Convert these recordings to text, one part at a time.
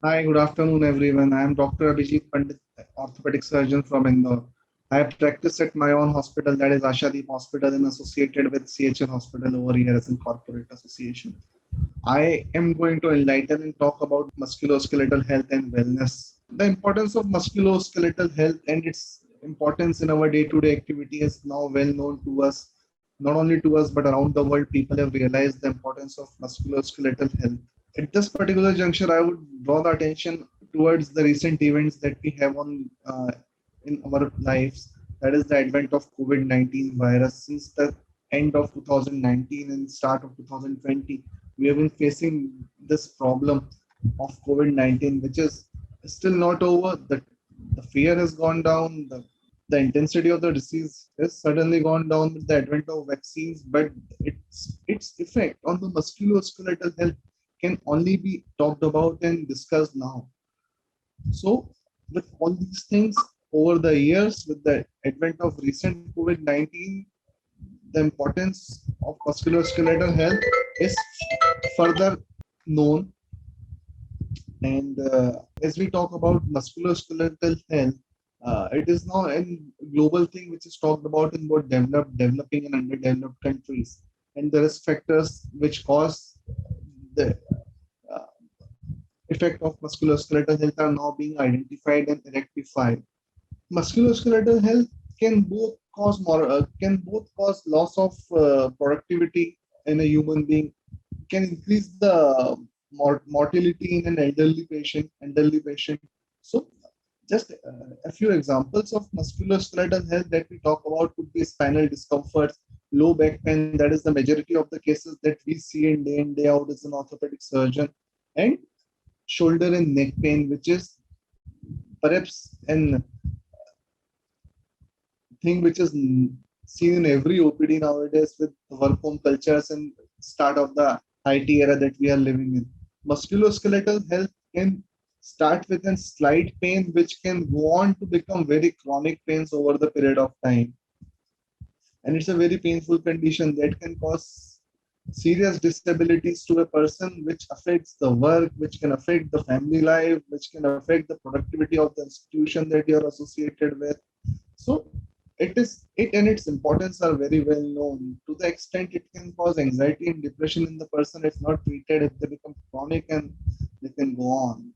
Hi, good afternoon, everyone. I am Dr. Abhijeet Pandit, orthopedic surgeon from Indore. I practice at my own hospital, that is Ashadeep Hospital, and associated with CHL Hospital over here as a corporate association. I am going to enlighten and talk about musculoskeletal health and wellness. The importance of musculoskeletal health and its importance in our day-to-day activity is now well known to us. Not only to us, but around the world, people have realized the importance of musculoskeletal health. At this particular juncture, I would draw the attention towards the recent events that we have on in our lives. That is the advent of COVID-19 virus. Since the end of 2019 and start of 2020, we have been facing this problem of COVID-19, which is still not over. The fear has gone down. The intensity of the disease has suddenly gone down with the advent of vaccines, but its effect on the musculoskeletal health can only be talked about and discussed now. So, with all these things over the years, with the advent of recent COVID 19, the importance of musculoskeletal health is further known. And as we talk about musculoskeletal health, it is now a global thing which is talked about in both developing, and underdeveloped countries. And the risk factors which cause the uh, effect of musculoskeletal health are now being identified and rectified. Musculoskeletal health can both cause loss of productivity in a human being, can increase the mortality in an elderly patient. So just a few examples of musculoskeletal health that we talk about could be spinal discomforts, low back pain, that is the majority of the cases that we see in day out as an orthopedic surgeon, and shoulder and neck pain, which is perhaps an thing which is seen in every OPD nowadays with work home cultures and start of the IT era that we are living in. Musculoskeletal health can start with a slight pain, which can go on to become very chronic pains over the period of time. And it's a very painful condition that can cause serious disabilities to a person, which affects the work, which can affect the family life, which can affect the productivity of the institution that you're associated with. So it and its importance are very well known. To the extent it can cause anxiety and depression in the person if not treated, if they become chronic, and they can go on.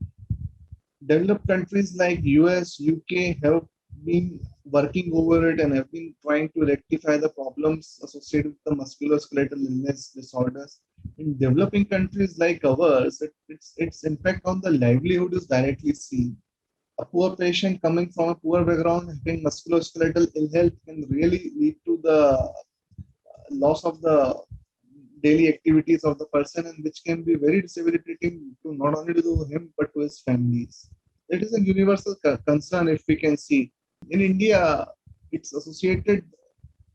Developed countries like US, UK have been working over it and have been trying to rectify the problems associated with the musculoskeletal illness disorders. In developing countries like ours, its impact on the livelihood is directly seen. A poor patient coming from a poor background having musculoskeletal ill health can really lead to the loss of the daily activities of the person, and which can be very debilitating to not only to him but to his families. It is a universal concern if we can see. In India, it's associated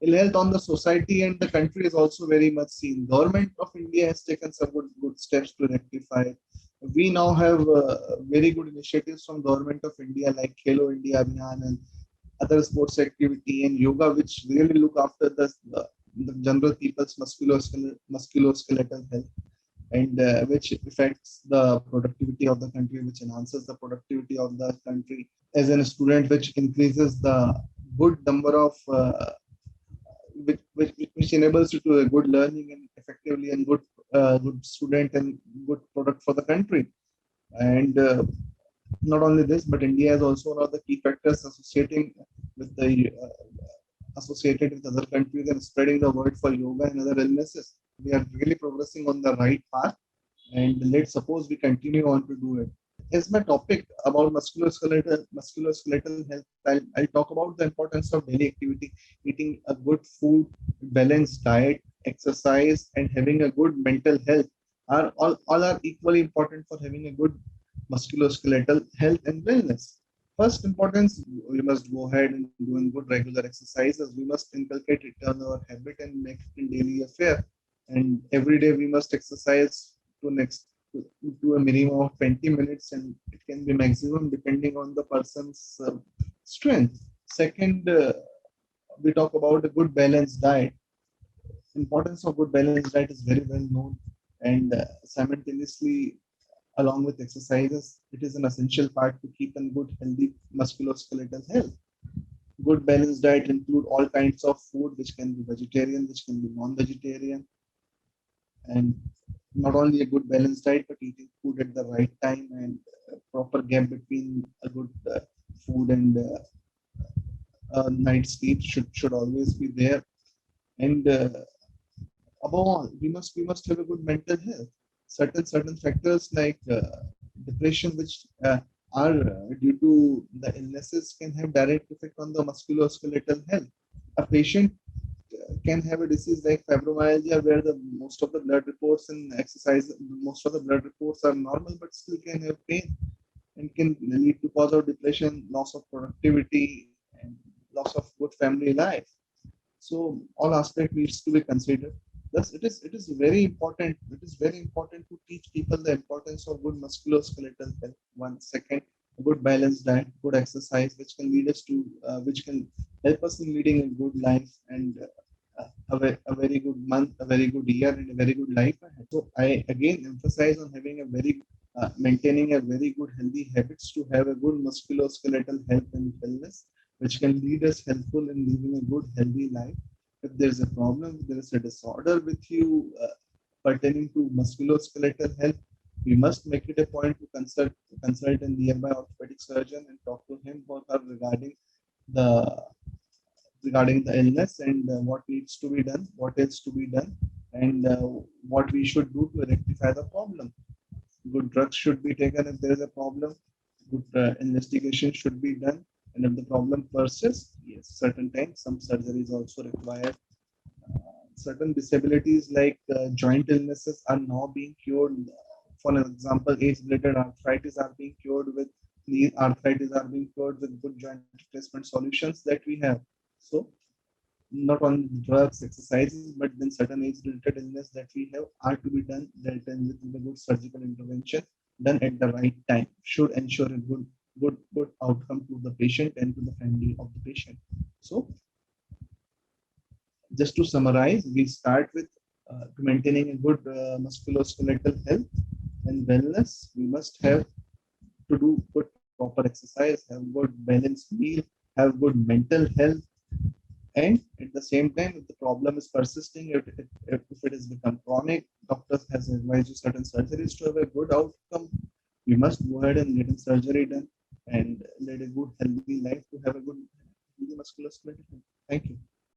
ill health on the society and the country is also very much seen. Government of India has taken some good steps to rectify it. We now have very good initiatives from Government of India like Khelo India Abhiyan and other sports activity and yoga, which really look after the general people's musculoskeletal health, and which affects the productivity of the country, which enhances the productivity of the country as a student, which increases the good number of which enables you to a good learning and effectively and good student and good product for the country. And not only this, but India is also one of the key factors associated with other countries and spreading the word for yoga and other illnesses. We are really progressing on the right path, and let's suppose we continue on to do it. As my topic about musculoskeletal health, I'll talk about the importance of daily activity, eating a good food, balanced diet, exercise, and having a good mental health are all are equally important for having a good musculoskeletal health and wellness. First importance, we must go ahead and doing good regular exercises. We must inculcate it on our habit and make it a daily affair. And every day we must exercise to a minimum of 20 minutes, and it can be maximum depending on the person's strength. Second, we talk about a good balanced diet. Importance of good balanced diet is very well known, and simultaneously along with exercises, it is an essential part to keep in good, healthy musculoskeletal health. Good balanced diet include all kinds of food, which can be vegetarian, which can be non-vegetarian, and not only a good balanced diet, but eating food at the right time and proper gap between a good food and night sleep should always be there. And above all, we must have a good mental health. Certain factors like depression, which are due to the illnesses, can have direct effect on the musculoskeletal health. A patient can have a disease like fibromyalgia, where the most of the blood reports and exercise, most of the blood reports are normal, but still can have pain and can lead to cause of depression, loss of productivity, and loss of good family life. So all aspect needs to be considered. Thus, it is very important. It is very important to teach people the importance of good musculoskeletal health. One second, a good balanced diet, good exercise, which can lead us to, which can help us in leading a good life and a very good month, a very good year, and a very good life ahead. So I again emphasize on having a very maintaining a very good healthy habits to have a good musculoskeletal health and wellness, which can lead us helpful in living a good healthy life. If there's a problem, if there is a disorder with you pertaining to musculoskeletal health, we must make it a point to consult a nearby orthopedic surgeon and talk to him or her the regarding the illness and what needs to be done, what is to be done, and what we should do to rectify the problem. Good drugs should be taken if there is a problem. Good investigation should be done. And if the problem persists, yes, certain times some surgery is also required. Certain disabilities like joint illnesses are now being cured. For example, age-related arthritis are being cured with knee arthritis are being cured with good joint replacement solutions that we have. So not only drugs, exercises, but then certain age-related illness that we have are to be done that with the good surgical intervention done at the right time should ensure a good outcome to the patient and to the family of the patient. So just to summarize, we start with maintaining a good musculoskeletal health and wellness. We must have to do good proper exercise, have good balanced meal, have good mental health, and at the same time, if the problem is persisting, if it has become chronic, doctors has advised you certain surgeries to have a good outcome. We must go ahead and get a surgery done and lead a good healthy life to have a good healthy musculoskeletal health. Thank you.